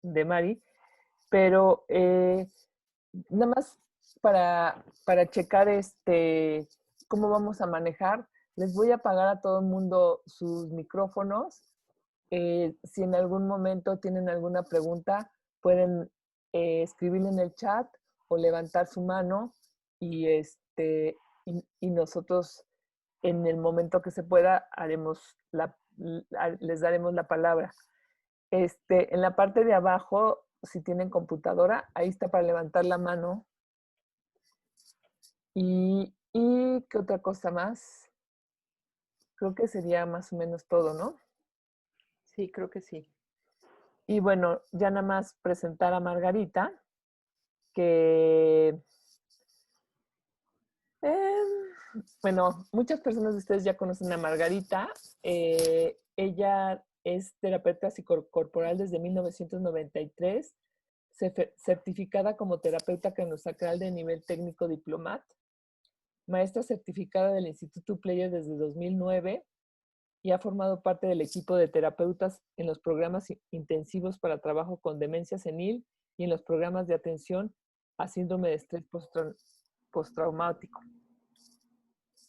de Mari, pero nada más para checar cómo vamos a manejar, les voy a apagar a todo el mundo sus micrófonos. Si en algún momento tienen alguna pregunta, pueden escribirle en el chat o levantar su mano y, y nosotros en el momento que se pueda les daremos la palabra. En la parte de abajo, si tienen computadora, ahí está para levantar la mano. ¿Y qué otra cosa más? Creo que sería más o menos todo, ¿no? Sí, creo que sí. Y bueno, ya nada más presentar a Margarita, que, bueno, muchas personas de ustedes ya conocen a Margarita. Ella es terapeuta psicocorporal desde 1993, certificada como terapeuta craniosacral de nivel técnico diplomat, maestra certificada del Instituto Player desde 2009 y ha formado parte del equipo de terapeutas en los programas intensivos para trabajo con demencia senil y en los programas de atención a síndrome de estrés postraumático.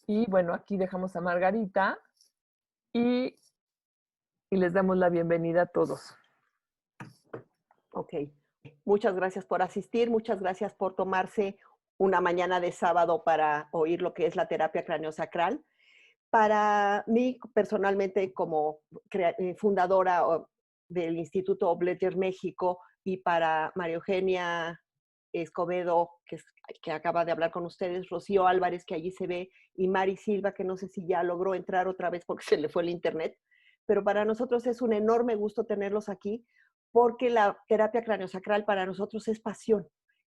Y bueno, aquí dejamos a Margarita y, y les damos la bienvenida a todos. Ok. Muchas gracias por asistir, muchas gracias por tomarse una mañana de sábado para oír lo que es la terapia craniosacral. Para mí, personalmente, como fundadora del Instituto Obletter México, y para María Eugenia Escobedo, que acaba de hablar con ustedes, Rocío Álvarez, que allí se ve, y Mari Silva, que no sé si ya logró entrar otra vez porque se le fue el internet, pero para nosotros es un enorme gusto tenerlos aquí, porque la terapia craniosacral para nosotros es pasión.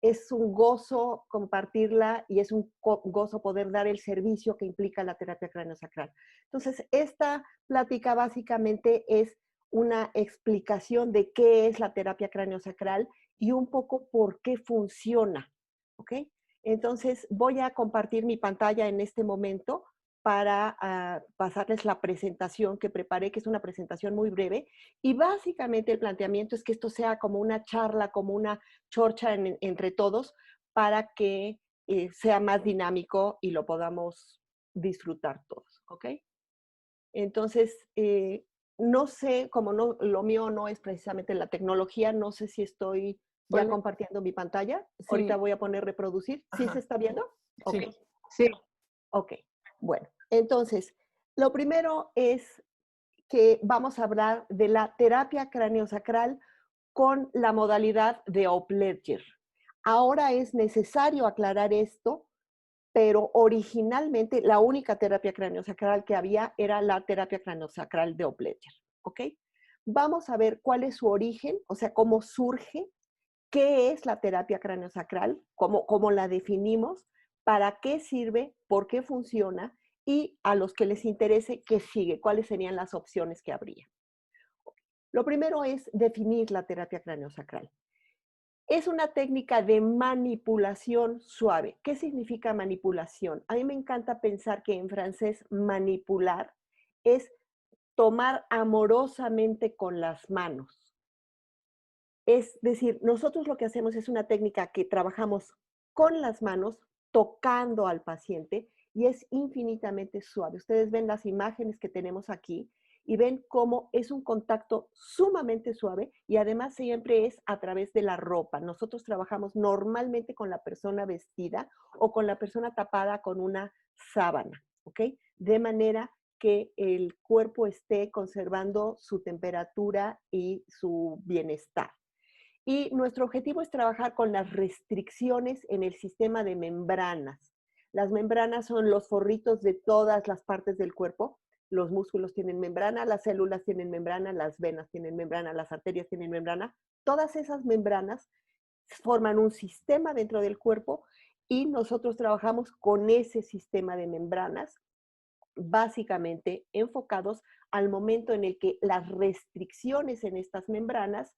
Es un gozo compartirla y es un gozo poder dar el servicio que implica la terapia craniosacral. Entonces, esta plática básicamente es una explicación de qué es la terapia craniosacral y un poco por qué funciona, ¿ok? Entonces, voy a compartir mi pantalla en este momento para pasarles la presentación que preparé, que es una presentación muy breve, y básicamente el planteamiento es que esto sea como una charla, como una chorcha entre todos, para que sea más dinámico y lo podamos disfrutar todos, ¿ok? Entonces, no sé, como no, lo mío no es precisamente la tecnología, no sé si estoy ya Ponle, compartiendo mi pantalla. Ahorita sí, voy a poner reproducir. ¿Sí se ajá, está viendo? Ok, sí. Sí, ok. Bueno, entonces, lo primero es que vamos a hablar de la terapia craniosacral con la modalidad de Oplerger. Ahora es necesario aclarar esto, pero originalmente la única terapia craniosacral que había era la terapia craniosacral de Oplerger, ¿ok? Vamos a ver cuál es su origen, o sea, cómo surge, qué es la terapia craniosacral, cómo la definimos, para qué sirve, por qué funciona y a los que les interese qué sigue, cuáles serían las opciones que habría. Lo primero es definir la terapia craniosacral. Es una técnica de manipulación suave. ¿Qué significa manipulación? A mí me encanta pensar que en francés manipular es tomar amorosamente con las manos. Es decir, nosotros lo que hacemos es una técnica que trabajamos con las manos, tocando al paciente, y es infinitamente suave. Ustedes ven las imágenes que tenemos aquí y ven cómo es un contacto sumamente suave y además siempre es a través de la ropa. Nosotros trabajamos normalmente con la persona vestida o con la persona tapada con una sábana, ¿ok? De manera que el cuerpo esté conservando su temperatura y su bienestar. Y nuestro objetivo es trabajar con las restricciones en el sistema de membranas. Las membranas son los forritos de todas las partes del cuerpo. Los músculos tienen membrana, las células tienen membrana, las venas tienen membrana, las arterias tienen membrana. Todas esas membranas forman un sistema dentro del cuerpo y nosotros trabajamos con ese sistema de membranas, básicamente enfocados al momento en el que las restricciones en estas membranas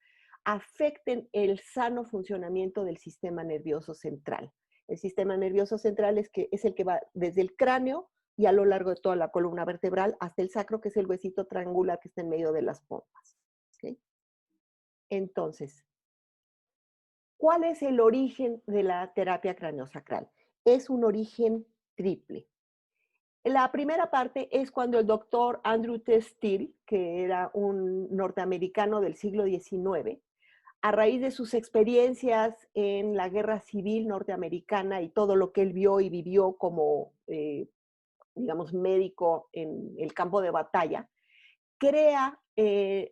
afecten el sano funcionamiento del sistema nervioso central. El sistema nervioso central es el que va desde el cráneo y a lo largo de toda la columna vertebral hasta el sacro, que es el huesito triangular que está en medio de las pompas. ¿Okay? Entonces, ¿cuál es el origen de la terapia craneosacral? Es un origen triple. La primera parte es cuando el doctor Andrew T. Steele, que era un norteamericano del siglo XIX, a raíz de sus experiencias en la guerra civil norteamericana y todo lo que él vio y vivió como, digamos, médico en el campo de batalla, crea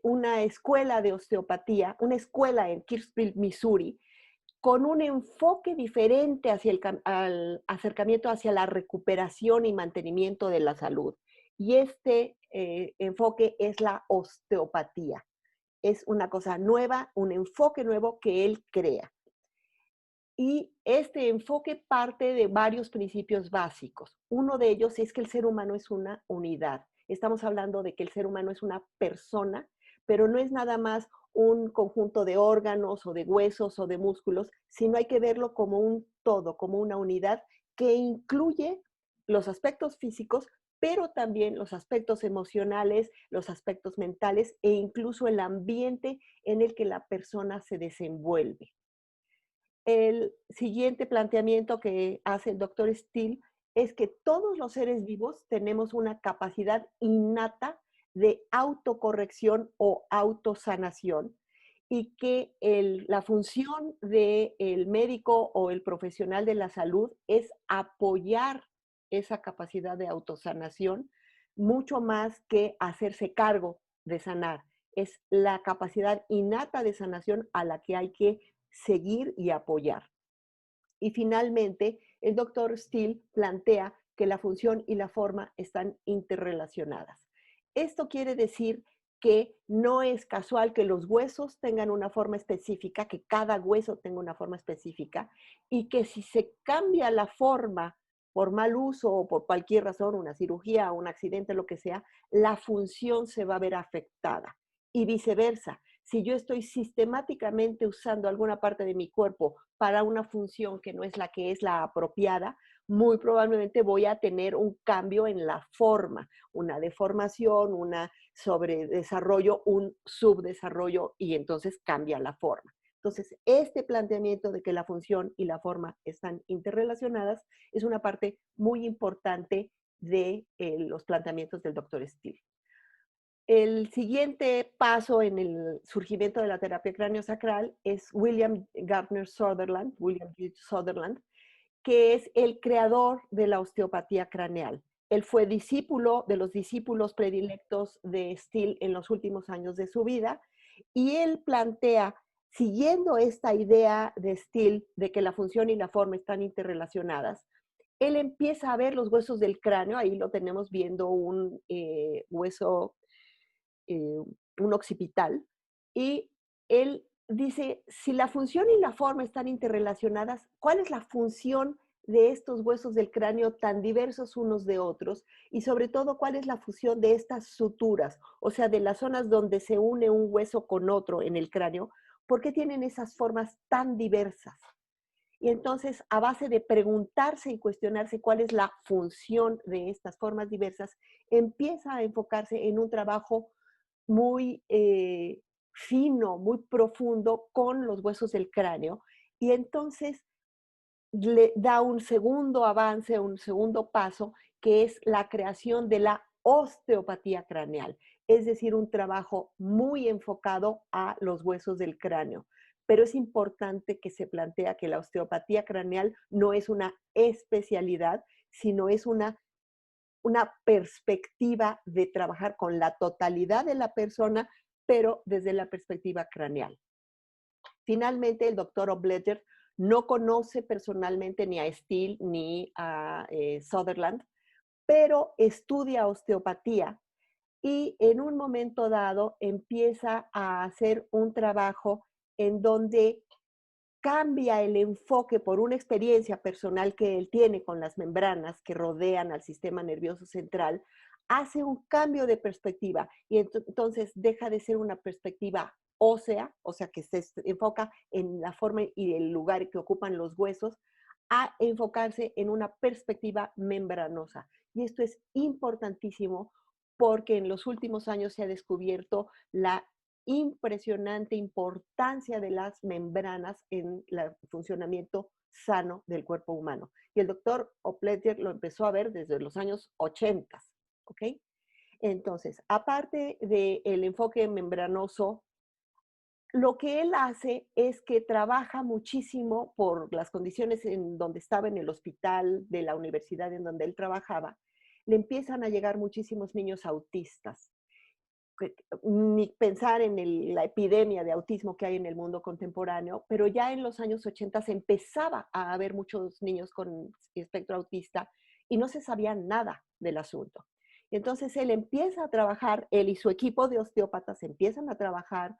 una escuela de osteopatía, una escuela en Kirksville, Missouri, con un enfoque diferente hacia al acercamiento hacia la recuperación y mantenimiento de la salud. Y este enfoque es la osteopatía. Es una cosa nueva, un enfoque nuevo que él crea. Y este enfoque parte de varios principios básicos. Uno de ellos es que el ser humano es una unidad. Estamos hablando de que el ser humano es una persona, pero no es nada más un conjunto de órganos o de huesos o de músculos, sino hay que verlo como un todo, como una unidad que incluye los aspectos físicos, pero también los aspectos emocionales, los aspectos mentales e incluso el ambiente en el que la persona se desenvuelve. El siguiente planteamiento que hace el doctor Steele es que todos los seres vivos tenemos una capacidad innata de autocorrección o autosanación y que la función del médico o el profesional de la salud es apoyar esa capacidad de autosanación mucho más que hacerse cargo de sanar. Es la capacidad innata de sanación a la que hay que seguir y apoyar. Y finalmente, el doctor Steele plantea que la función y la forma están interrelacionadas. Esto quiere decir que no es casual que los huesos tengan una forma específica, que cada hueso tenga una forma específica, y que si se cambia la forma por mal uso o por cualquier razón, una cirugía, un accidente, lo que sea, la función se va a ver afectada. Y viceversa, si yo estoy sistemáticamente usando alguna parte de mi cuerpo para una función que no es la que es la apropiada, muy probablemente voy a tener un cambio en la forma, una deformación, un sobredesarrollo, un subdesarrollo y entonces cambia la forma. Entonces, este planteamiento de que la función y la forma están interrelacionadas es una parte muy importante de los planteamientos del doctor Steele. El siguiente paso en el surgimiento de la terapia craneosacral es William Gardner Sutherland, William G. Sutherland, que es el creador de la osteopatía craneal. Él fue discípulo de los discípulos predilectos de Steele en los últimos años de su vida y él plantea, siguiendo esta idea de Steele de que la función y la forma están interrelacionadas, él empieza a ver los huesos del cráneo, ahí lo tenemos viendo un hueso un occipital, y él dice, si la función y la forma están interrelacionadas, ¿cuál es la función de estos huesos del cráneo tan diversos unos de otros? Y sobre todo, ¿cuál es la función de estas suturas? O sea, de las zonas donde se une un hueso con otro en el cráneo, ¿por qué tienen esas formas tan diversas? Y entonces, a base de preguntarse y cuestionarse cuál es la función de estas formas diversas, empieza a enfocarse en un trabajo muy fino, muy profundo con los huesos del cráneo. Y entonces le da un segundo avance, un segundo paso, que es la creación de la osteopatía craneal, es decir, un trabajo muy enfocado a los huesos del cráneo. Pero es importante que se plantea que la osteopatía craneal no es una especialidad, sino es una perspectiva de trabajar con la totalidad de la persona, pero desde la perspectiva craneal. Finalmente, el doctor Obledger no conoce personalmente ni a Steele ni a Sutherland, pero estudia osteopatía y en un momento dado empieza a hacer un trabajo en donde cambia el enfoque por una experiencia personal que él tiene con las membranas que rodean al sistema nervioso central, hace un cambio de perspectiva y entonces deja de ser una perspectiva ósea, o sea, que se enfoca en la forma y el lugar que ocupan los huesos, a enfocarse en una perspectiva membranosa. Y esto es importantísimo porque en los últimos años se ha descubierto la impresionante importancia de las membranas en el funcionamiento sano del cuerpo humano. Y el doctor Opletger lo empezó a ver desde los años 80, ¿ok? Entonces, aparte del enfoque membranoso, lo que él hace es que trabaja muchísimo por las condiciones en donde estaba en el hospital de la universidad en donde él trabajaba, le empiezan a llegar muchísimos niños autistas. Ni pensar en la epidemia de autismo que hay en el mundo contemporáneo, pero ya en los años 80 se empezaba a haber muchos niños con espectro autista y no se sabía nada del asunto. Entonces él empieza a trabajar, él y su equipo de osteópatas empiezan a trabajar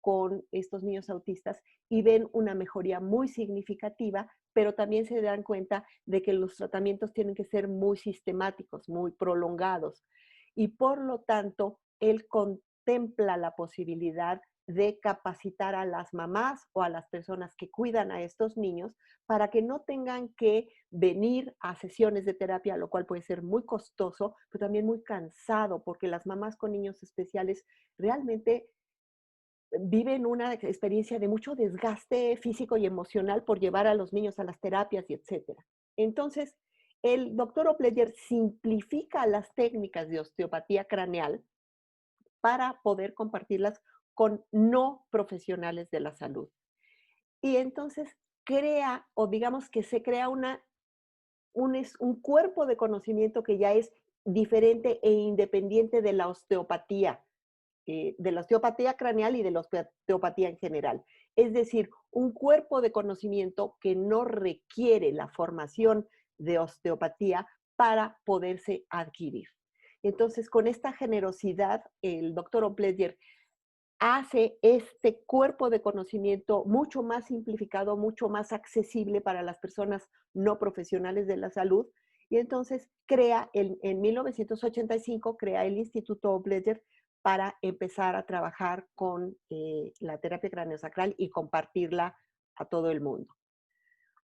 con estos niños autistas y ven una mejoría muy significativa, pero también se dan cuenta de que los tratamientos tienen que ser muy sistemáticos, muy prolongados. Y por lo tanto, él contempla la posibilidad de capacitar a las mamás o a las personas que cuidan a estos niños para que no tengan que venir a sesiones de terapia, lo cual puede ser muy costoso, pero también muy cansado, porque las mamás con niños especiales realmente viven una experiencia de mucho desgaste físico y emocional por llevar a los niños a las terapias y etcétera. Entonces, el doctor Opletger simplifica las técnicas de osteopatía craneal para poder compartirlas con no profesionales de la salud. Y entonces crea, o digamos que se crea un cuerpo de conocimiento que ya es diferente e independiente de la osteopatía craneal y de la osteopatía en general. Es decir, un cuerpo de conocimiento que no requiere la formación de osteopatía para poderse adquirir. Entonces, con esta generosidad, el doctor Opletger hace este cuerpo de conocimiento mucho más simplificado, mucho más accesible para las personas no profesionales de la salud. Y entonces crea, en 1985, crea el Instituto Opletger para empezar a trabajar con la terapia craneosacral y compartirla a todo el mundo.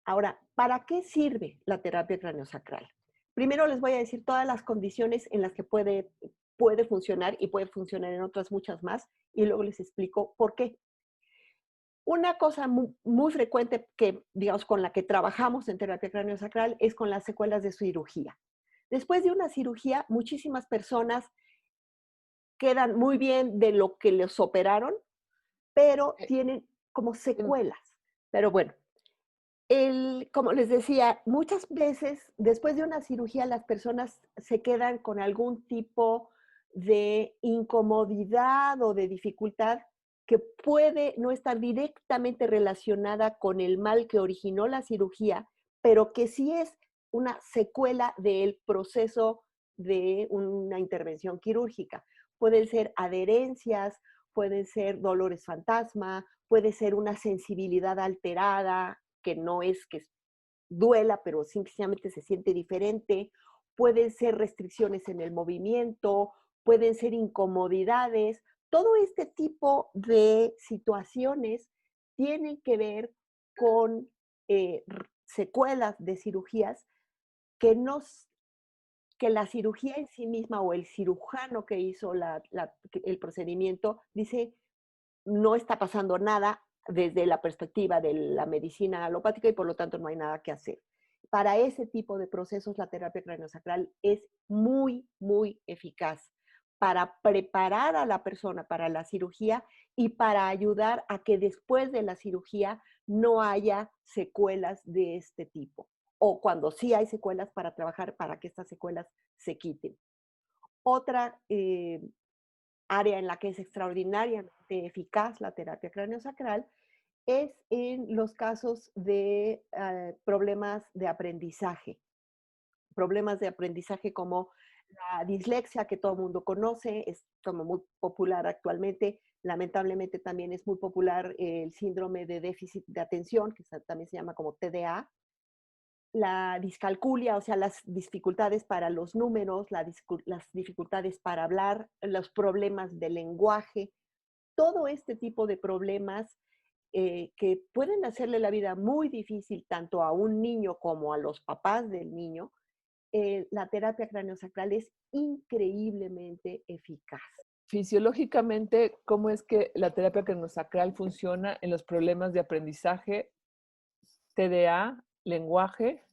Ahora, ¿para qué sirve la terapia craneosacral? Primero les voy a decir todas las condiciones en las que puede funcionar y puede funcionar en otras muchas más y luego les explico por qué. Una cosa muy frecuente que, digamos, con la que trabajamos en terapia craneosacral es con las secuelas de cirugía. Después de una cirugía, muchísimas personas quedan muy bien de lo que les operaron, pero Eh, tienen como em, secuelas. Pero bueno, como les decía, muchas veces después de una cirugía las personas se quedan con algún tipo de incomodidad o de dificultad que puede no estar directamente relacionada con el mal que originó la cirugía, pero que sí es una secuela del proceso de una intervención quirúrgica. Pueden ser adherencias, pueden ser dolores fantasma, puede ser una sensibilidad alterada, que no es que duela, pero simplemente se siente diferente. Pueden ser restricciones en el movimiento, pueden ser incomodidades. Todo este tipo de situaciones tienen que ver con secuelas de cirugías que, que la cirugía en sí misma o el cirujano que hizo el procedimiento dice no está pasando nada desde la perspectiva de la medicina alopática y por lo tanto no hay nada que hacer. Para ese tipo de procesos la terapia craneosacral es muy, muy eficaz para preparar a la persona para la cirugía y para ayudar a que después de la cirugía no haya secuelas de este tipo. O cuando sí hay secuelas, para trabajar para que estas secuelas se quiten. Otra área en la que es extraordinariamente eficaz la terapia craneosacral es en los casos de problemas de aprendizaje. Problemas de aprendizaje como la dislexia que todo el mundo conoce, es como muy popular actualmente. Lamentablemente también es muy popular el síndrome de déficit de atención, que también se llama como TDA, la discalculia, o sea, las dificultades para los números, las dificultades para hablar, los problemas de lenguaje, todo este tipo de problemas que pueden hacerle la vida muy difícil tanto a un niño como a los papás del niño, la terapia craneosacral es increíblemente eficaz. fisiológicamente, ¿cómo es que la terapia craneosacral funciona en los problemas de aprendizaje, TDA, lenguaje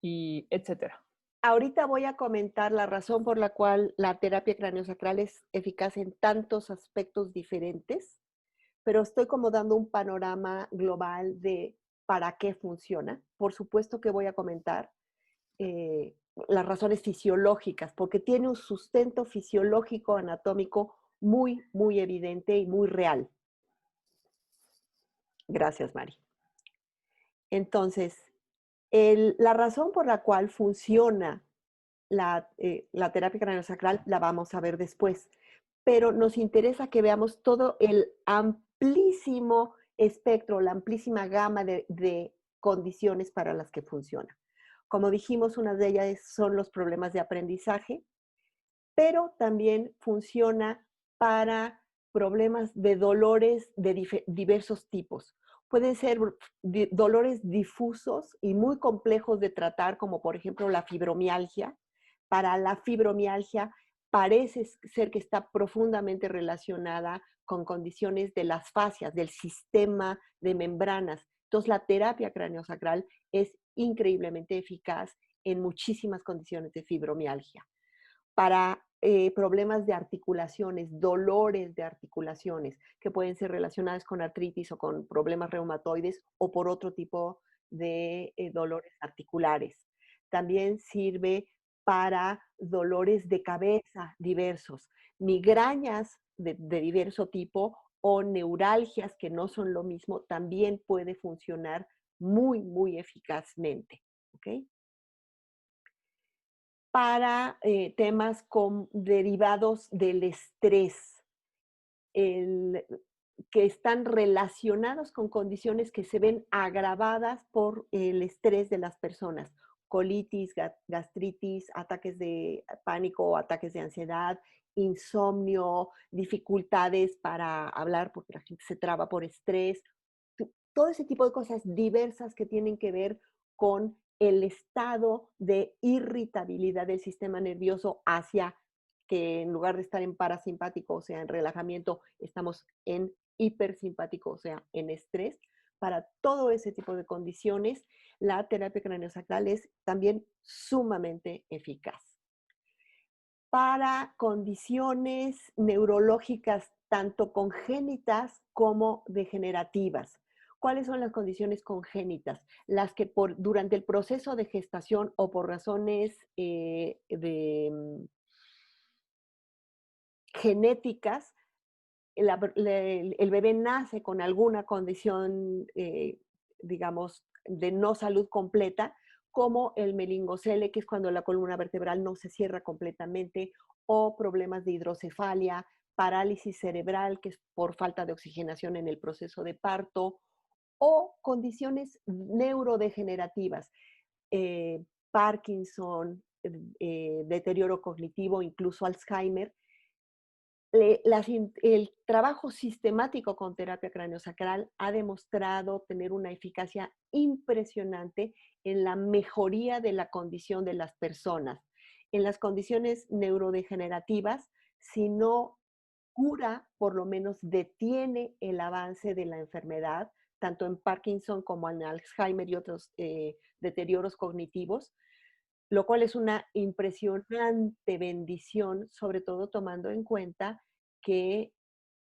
y etcétera? Ahorita voy a comentar la razón por la cual la terapia craneosacral es eficaz en tantos aspectos diferentes, pero estoy como dando un panorama global de para qué funciona. Por supuesto que voy a comentar eh, las razones fisiológicas, porque tiene un sustento fisiológico, anatómico muy, muy evidente y muy real. Gracias, Mari. Entonces, la razón por la cual funciona la terapia craneosacral la vamos a ver después, pero nos interesa que veamos todo el amplísimo espectro, la amplísima gama de condiciones para las que funciona. Como dijimos, una de ellas son los problemas de aprendizaje, pero también funciona para problemas de dolores de diversos tipos. Pueden ser dolores difusos y muy complejos de tratar, como por ejemplo la fibromialgia. Para la fibromialgia parece ser que está profundamente relacionada con condiciones de las fascias, del sistema de membranas. Entonces, la terapia craneosacral es increíblemente eficaz en muchísimas condiciones de fibromialgia. Para problemas de articulaciones, dolores de articulaciones, que pueden ser relacionadas con artritis o con problemas reumatoides o por otro tipo de dolores articulares. También sirve para dolores de cabeza diversos, migrañas de diverso tipo o neuralgias que no son lo mismo, también puede funcionar muy, muy eficazmente. ¿Ok? Para temas derivados del estrés, el, que están relacionados con condiciones que se ven agravadas por el estrés de las personas, colitis, gastritis, ataques de pánico, ataques de ansiedad, insomnio, dificultades para hablar porque la gente se traba por estrés, todo ese tipo de cosas diversas que tienen que ver con el estado de irritabilidad del sistema nervioso hacia que en lugar de estar en parasimpático, o sea, en relajamiento, estamos en hipersimpático, o sea, en estrés. Para todo ese tipo de condiciones, la terapia craneosacral es también sumamente eficaz. Para condiciones neurológicas tanto congénitas como degenerativas. ¿Cuáles son las condiciones congénitas? Las que durante el proceso de gestación o por razones genéticas, el bebé nace con alguna condición, digamos, de no salud completa, como el melingocele, que es cuando la columna vertebral no se cierra completamente, o problemas de hidrocefalia, parálisis cerebral, que es por falta de oxigenación en el proceso de parto, o condiciones neurodegenerativas, Parkinson, deterioro cognitivo, incluso Alzheimer. El trabajo sistemático con terapia craneosacral ha demostrado tener una eficacia impresionante en la mejoría de la condición de las personas. En las condiciones neurodegenerativas, si no cura, por lo menos detiene el avance de la enfermedad, tanto en Parkinson como en Alzheimer y otros deterioros cognitivos, lo cual es una impresionante bendición, sobre todo tomando en cuenta que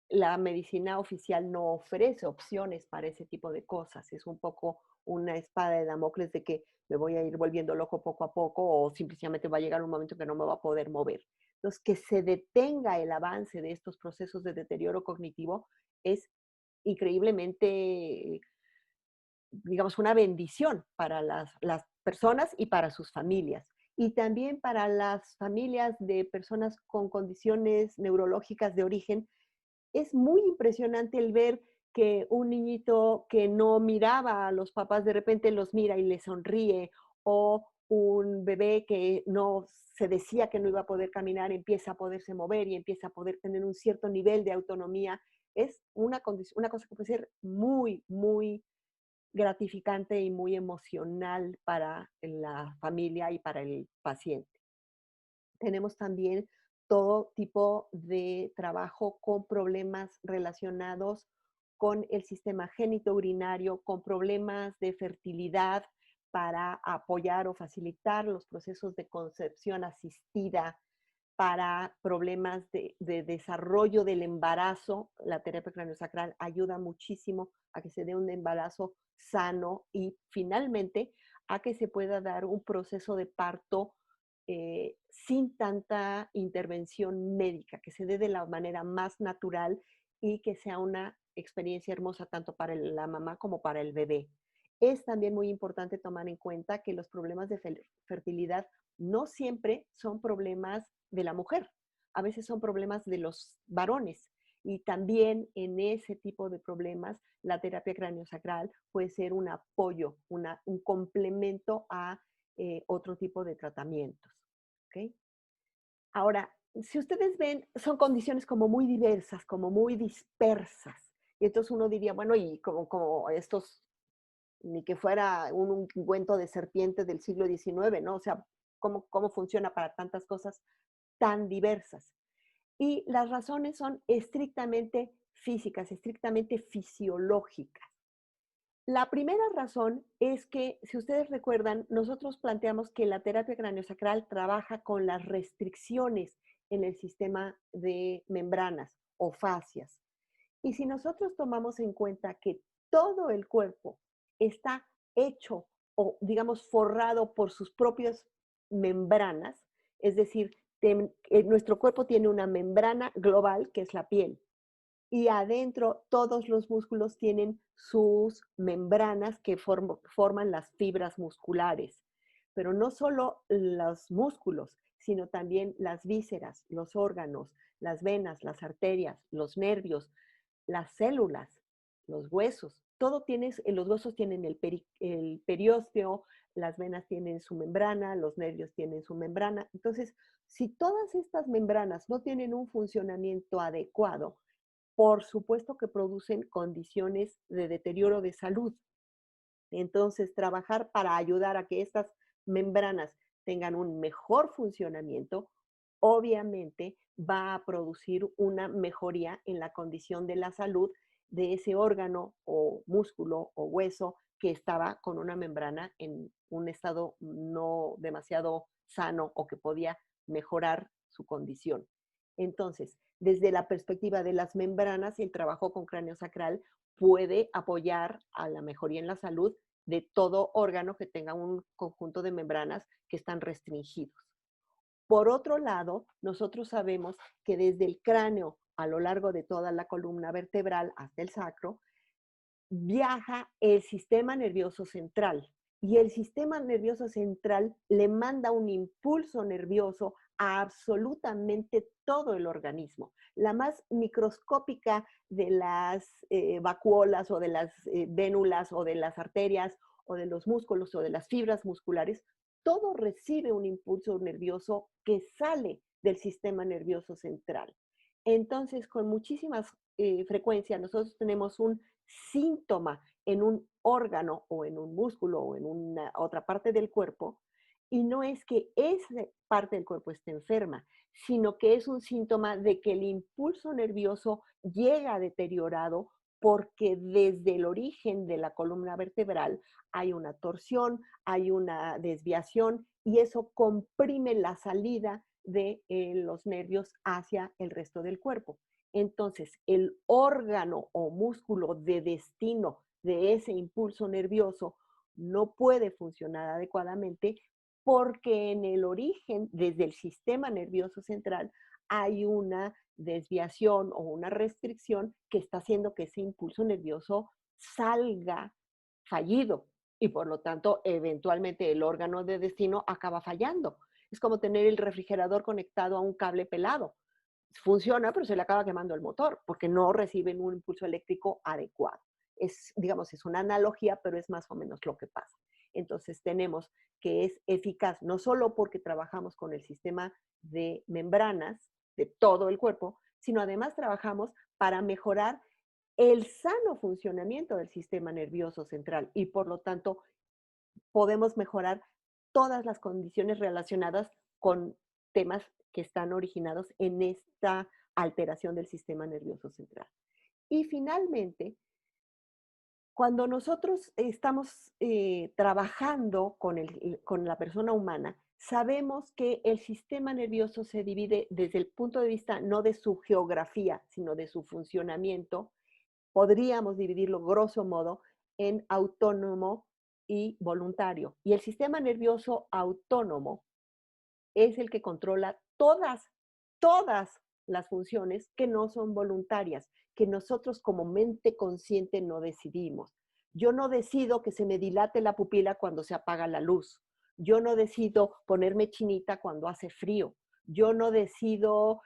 la medicina oficial no ofrece opciones para ese tipo de cosas. Es un poco una espada de Damocles de que me voy a ir volviendo loco poco a poco o simplemente va a llegar un momento que no me va a poder mover. Entonces, que se detenga el avance de estos procesos de deterioro cognitivo es increíblemente, digamos, una bendición para las personas y para sus familias. Y también para las familias de personas con condiciones neurológicas de origen, es muy impresionante el ver que un niñito que no miraba a los papás de repente los mira y les sonríe, o un bebé que no se decía que no iba a poder caminar, empieza a poderse mover y empieza a poder tener un cierto nivel de autonomía. Es una cosa que puede ser muy, muy gratificante y muy emocional para la familia y para el paciente. Tenemos también todo tipo de trabajo con problemas relacionados con el sistema genitourinario, con problemas de fertilidad para apoyar o facilitar los procesos de concepción asistida, para problemas de desarrollo del embarazo. La terapia craneosacral ayuda muchísimo a que se dé un embarazo sano y finalmente a que se pueda dar un proceso de parto sin tanta intervención médica, que se dé de la manera más natural y que sea una experiencia hermosa tanto para la mamá como para el bebé. Es también muy importante tomar en cuenta que los problemas de fertilidad no siempre son problemas de la mujer, a veces son problemas de los varones. Y también en ese tipo de problemas, la terapia craneosacral puede ser un apoyo, un complemento a otro tipo de tratamientos. ¿Okay? Ahora, si ustedes ven, son condiciones como muy diversas, como muy dispersas. Y entonces uno diría, bueno, y como estos, ni que fuera un ungüento de serpiente del siglo XIX, ¿no? O sea, ¿cómo funciona para tantas cosas tan diversas? Y las razones son estrictamente físicas, estrictamente fisiológicas. La primera razón es que, si ustedes recuerdan, nosotros planteamos que la terapia craneosacral trabaja con las restricciones en el sistema de membranas o fascias. Y si nosotros tomamos en cuenta que todo el cuerpo está hecho o, digamos, forrado por sus propias membranas, es decir, nuestro cuerpo tiene una membrana global que es la piel y adentro todos los músculos tienen sus membranas que forman las fibras musculares. Pero no solo los músculos, sino también las vísceras, los órganos, las venas, las arterias, los nervios, las células, los huesos. Todo tienes, los huesos tienen el periósteo, las venas tienen su membrana, los nervios tienen su membrana. Entonces, si todas estas membranas no tienen un funcionamiento adecuado, por supuesto que producen condiciones de deterioro de salud. Entonces, trabajar para ayudar a que estas membranas tengan un mejor funcionamiento, obviamente va a producir una mejoría en la condición de la salud de ese órgano o músculo o hueso que estaba con una membrana en un estado no demasiado sano o que podía mejorar su condición. Entonces, desde la perspectiva de las membranas, el trabajo con craneosacral puede apoyar a la mejoría en la salud de todo órgano que tenga un conjunto de membranas que están restringidos. Por otro lado, nosotros sabemos que desde el cráneo a lo largo de toda la columna vertebral hasta el sacro, viaja el sistema nervioso central y el sistema nervioso central le manda un impulso nervioso a absolutamente todo el organismo. La más microscópica de las vacuolas o de las vénulas o de las arterias o de los músculos o de las fibras musculares, todo recibe un impulso nervioso que sale del sistema nervioso central. Entonces, con muchísimas frecuencia, nosotros tenemos un síntoma en un órgano o en un músculo o en una otra parte del cuerpo, y no es que esa parte del cuerpo esté enferma, sino que es un síntoma de que el impulso nervioso llega deteriorado porque desde el origen de la columna vertebral hay una torsión, hay una desviación y eso comprime la salida de los nervios hacia el resto del cuerpo. Entonces, el órgano o músculo de destino de ese impulso nervioso no puede funcionar adecuadamente porque en el origen, desde el sistema nervioso central, hay una desviación o una restricción que está haciendo que ese impulso nervioso salga fallido y por lo tanto, eventualmente el órgano de destino acaba fallando. Es como tener el refrigerador conectado a un cable pelado. Funciona, pero se le acaba quemando el motor porque no reciben un impulso eléctrico adecuado. Es, digamos, es una analogía, pero es más o menos lo que pasa. Entonces tenemos que es eficaz no solo porque trabajamos con el sistema de membranas de todo el cuerpo, sino además trabajamos para mejorar el sano funcionamiento del sistema nervioso central y por lo tanto podemos mejorar todas las condiciones relacionadas con temas que están originados en esta alteración del sistema nervioso central. Y finalmente, cuando nosotros estamos trabajando con la persona humana, sabemos que el sistema nervioso se divide desde el punto de vista no de su geografía, sino de su funcionamiento. Podríamos dividirlo grosso modo en autónomo y voluntario. Y el sistema nervioso autónomo es el que controla todas las funciones que no son voluntarias, que nosotros como mente consciente no decidimos. Yo no decido que se me dilate la pupila cuando se apaga la luz. Yo no decido ponerme chinita cuando hace frío. Yo no decido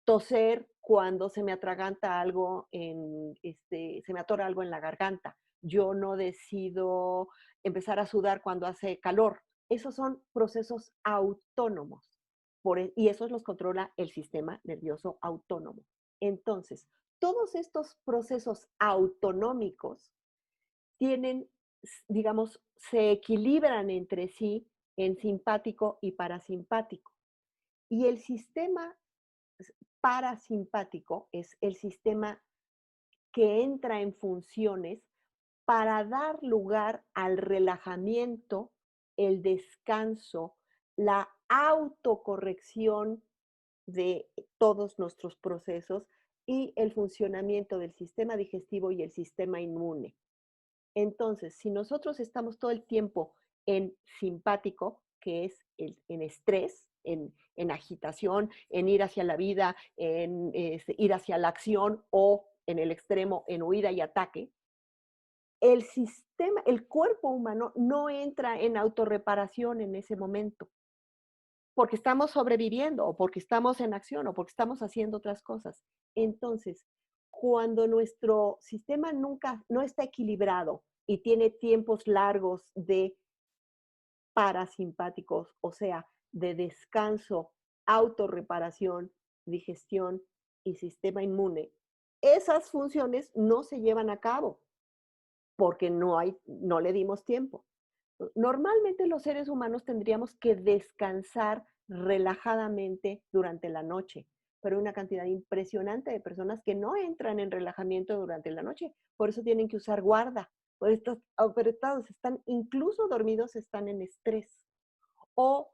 toser cuando se me atraganta algo se me atora algo en la garganta. Yo no decido empezar a sudar cuando hace calor. Esos son procesos autónomos y esos los controla el sistema nervioso autónomo. Entonces, todos estos procesos autonómicos tienen, digamos, se equilibran entre sí en simpático y parasimpático. Y el sistema parasimpático es el sistema que entra en funciones para dar lugar al relajamiento, el descanso, la autocorrección de todos nuestros procesos y el funcionamiento del sistema digestivo y el sistema inmune. Entonces, si nosotros estamos todo el tiempo en simpático, que es en estrés, en agitación, en ir hacia la vida, en ir hacia la acción o en el extremo, en huida y ataque, el sistema, el cuerpo humano no entra en autorreparación en ese momento, porque estamos sobreviviendo o porque estamos en acción o porque estamos haciendo otras cosas. Entonces, cuando nuestro sistema nunca no está equilibrado y tiene tiempos largos de parasimpáticos, o sea, de descanso, autorreparación, digestión y sistema inmune, esas funciones no se llevan a cabo porque no le dimos tiempo. Normalmente los seres humanos tendríamos que descansar relajadamente durante la noche, pero hay una cantidad impresionante de personas que no entran en relajamiento durante la noche, por eso tienen que usar guarda, por estos apretados están, incluso dormidos, están en estrés. O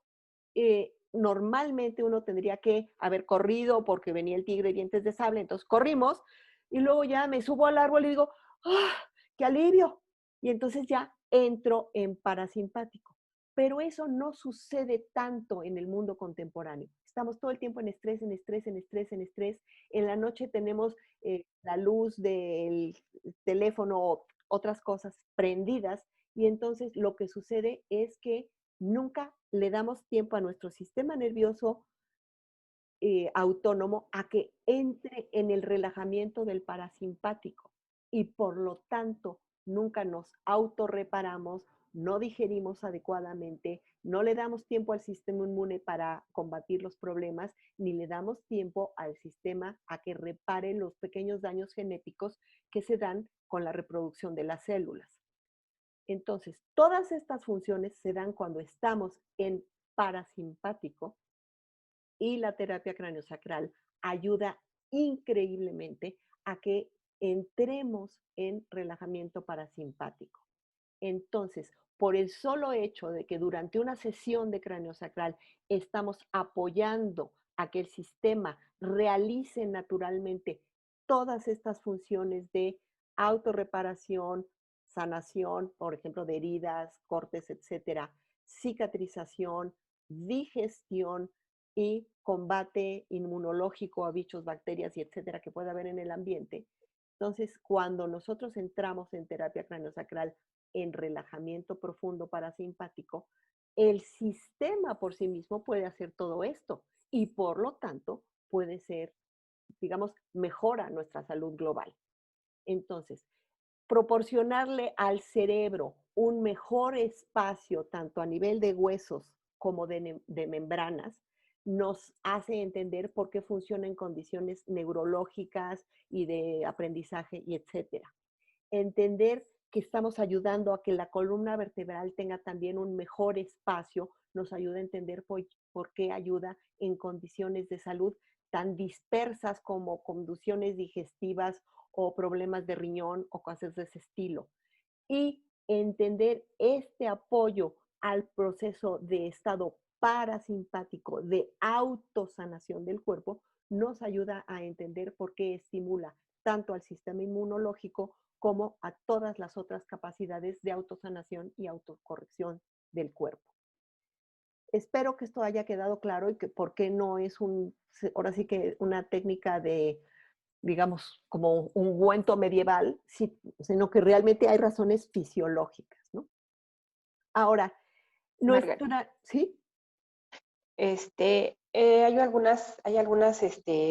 normalmente uno tendría que haber corrido porque venía el tigre de dientes de sable, entonces corrimos y luego ya me subo al árbol y digo, ¡ah, qué alivio! Y entonces ya entro en parasimpático. Pero eso no sucede tanto en el mundo contemporáneo. Estamos todo el tiempo en estrés, en estrés, en estrés, en estrés. En la noche tenemos la luz del teléfono o otras cosas prendidas y entonces lo que sucede es que nunca le damos tiempo a nuestro sistema nervioso autónomo a que entre en el relajamiento del parasimpático y por lo tanto nunca nos autorreparamos, no digerimos adecuadamente, no le damos tiempo al sistema inmune para combatir los problemas, ni le damos tiempo al sistema a que repare los pequeños daños genéticos que se dan con la reproducción de las células. Entonces, todas estas funciones se dan cuando estamos en parasimpático y la terapia craneosacral ayuda increíblemente a que entremos en relajamiento parasimpático. Entonces, por el solo hecho de que durante una sesión de craneosacral estamos apoyando a que el sistema realice naturalmente todas estas funciones de autorreparación, sanación, por ejemplo, de heridas, cortes, etcétera, cicatrización, digestión y combate inmunológico a bichos, bacterias y etcétera que pueda haber en el ambiente. Entonces, cuando nosotros entramos en terapia craneosacral en relajamiento profundo parasimpático, el sistema por sí mismo puede hacer todo esto y por lo tanto puede ser, digamos, mejora nuestra salud global. Entonces, proporcionarle al cerebro un mejor espacio, tanto a nivel de huesos como de membranas, nos hace entender por qué funciona en condiciones neurológicas y de aprendizaje y etcétera. Entender que estamos ayudando a que la columna vertebral tenga también un mejor espacio, nos ayuda a entender por qué ayuda en condiciones de salud tan dispersas como condiciones digestivas o problemas de riñón o cosas de ese estilo. Y entender este apoyo al proceso de estado parasimpático de autosanación del cuerpo nos ayuda a entender por qué estimula tanto al sistema inmunológico como a todas las otras capacidades de autosanación y autocorrección del cuerpo. Espero que esto haya quedado claro y que por qué no es ahora sí que una técnica de, digamos, como un ungüento medieval, sino que realmente hay razones fisiológicas, ¿no? Ahora, Margarita. ¿sí? Hay algunas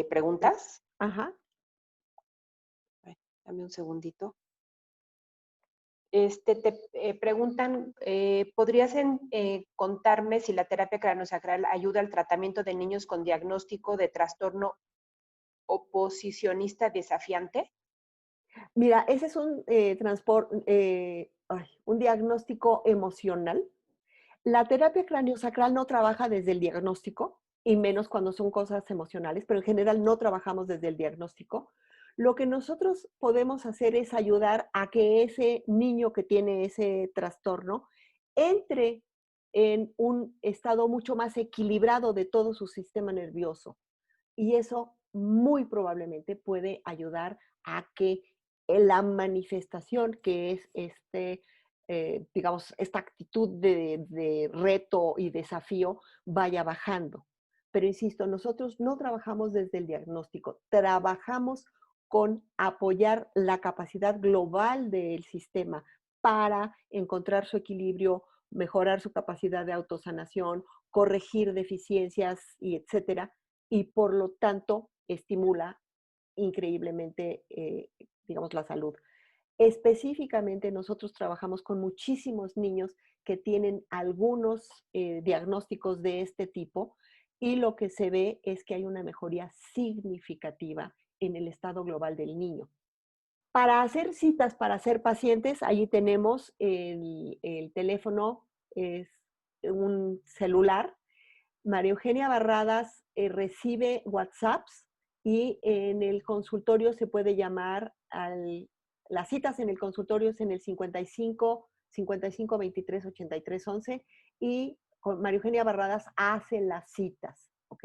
preguntas. Ajá. Ay, dame un segundito. Te preguntan, ¿podrías contarme si la terapia craneosacral ayuda al tratamiento de niños con diagnóstico de trastorno oposicionista desafiante? Mira, ese es un diagnóstico emocional. La terapia craneosacral no trabaja desde el diagnóstico, y menos cuando son cosas emocionales, pero en general no trabajamos desde el diagnóstico. Lo que nosotros podemos hacer es ayudar a que ese niño que tiene ese trastorno entre en un estado mucho más equilibrado de todo su sistema nervioso. Y eso muy probablemente puede ayudar a que la manifestación, que es digamos, esta actitud de reto y desafío, vaya bajando. Pero insisto, nosotros no trabajamos desde el diagnóstico, trabajamos con apoyar la capacidad global del sistema para encontrar su equilibrio, mejorar su capacidad de autosanación, corregir deficiencias y etcétera, y por lo tanto estimula increíblemente, digamos, la salud. Específicamente nosotros trabajamos con muchísimos niños que tienen algunos diagnósticos de este tipo y lo que se ve es que hay una mejoría significativa en el estado global del niño. Para hacer citas, para ser pacientes, allí tenemos el teléfono, es un celular. María Eugenia Barradas recibe WhatsApps y en el consultorio se puede llamar las citas en el consultorio es en el 55 23 83 11 y con María Eugenia Barradas hace las citas, ¿ok?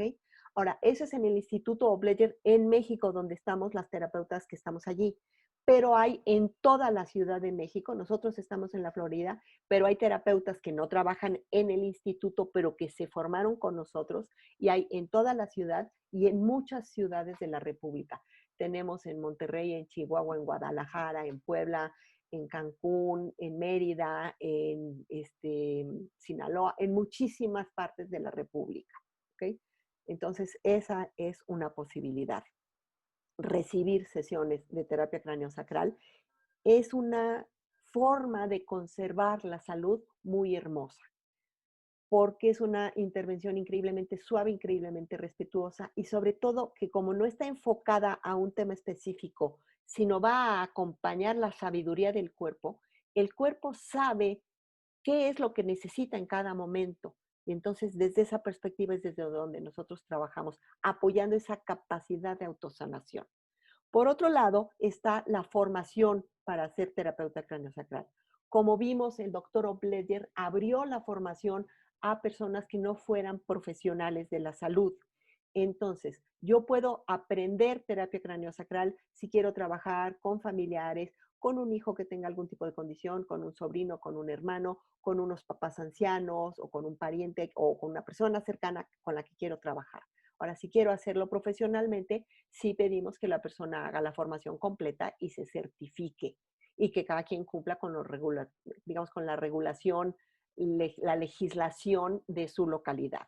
Ahora, eso es en el Instituto Obleyer en México, donde estamos las terapeutas que estamos allí. Pero hay en toda la Ciudad de México, nosotros estamos en la Florida, pero hay terapeutas que no trabajan en el instituto, pero que se formaron con nosotros y hay en toda la ciudad y en muchas ciudades de la República. Tenemos en Monterrey, en Chihuahua, en Guadalajara, en Puebla, en Cancún, en Mérida, en Sinaloa, en muchísimas partes de la República. ¿Okay? Entonces, esa es una posibilidad. Recibir sesiones de terapia craneosacral es una forma de conservar la salud muy hermosa, porque es una intervención increíblemente suave, increíblemente respetuosa y sobre todo que como no está enfocada a un tema específico, sino va a acompañar la sabiduría del cuerpo, el cuerpo sabe qué es lo que necesita en cada momento. Y entonces desde esa perspectiva es desde donde nosotros trabajamos, apoyando esa capacidad de autosanación. Por otro lado, está la formación para ser terapeuta craneosacral. Como vimos, el doctor Obledger abrió la formación a personas que no fueran profesionales de la salud. Entonces, yo puedo aprender terapia craneosacral si quiero trabajar con familiares, con un hijo que tenga algún tipo de condición, con un sobrino, con un hermano, con unos papás ancianos o con un pariente o con una persona cercana con la que quiero trabajar. Ahora, si quiero hacerlo profesionalmente, sí pedimos que la persona haga la formación completa y se certifique y que cada quien cumpla con digamos, con la regulación, la legislación de su localidad.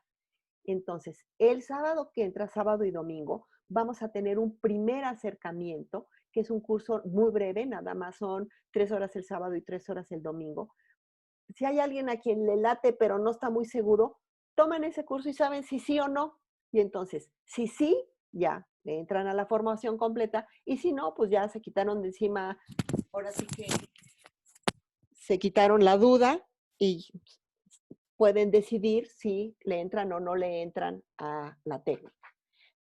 Entonces, el sábado que entra, sábado y domingo, vamos a tener un primer acercamiento, que es un curso muy breve, nada más son 3 horas el sábado y 3 horas el domingo. Si hay alguien a quien le late pero no está muy seguro, toman ese curso y saben si sí o no. Y entonces, si sí, ya entran a la formación completa y si no, pues ya se quitaron de encima, ahora sí que se quitaron la duda y pueden decidir si le entran o no le entran a la técnica.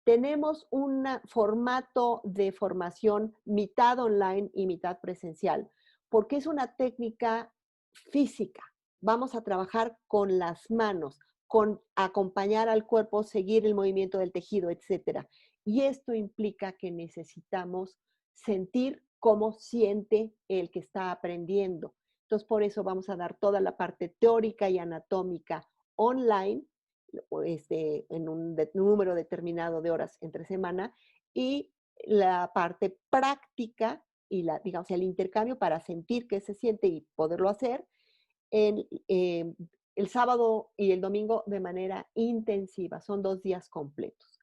Tenemos un formato de formación mitad online y mitad presencial, porque es una técnica física. Vamos a trabajar con las manos, con acompañar al cuerpo, seguir el movimiento del tejido, etcétera. Y esto implica que necesitamos sentir cómo siente el que está aprendiendo. Entonces, por eso vamos a dar toda la parte teórica y anatómica online en un número determinado de horas entre semana y la parte práctica y digamos, el intercambio para sentir qué se siente y poderlo hacer en, el sábado y el domingo de manera intensiva. Son 2 días completos.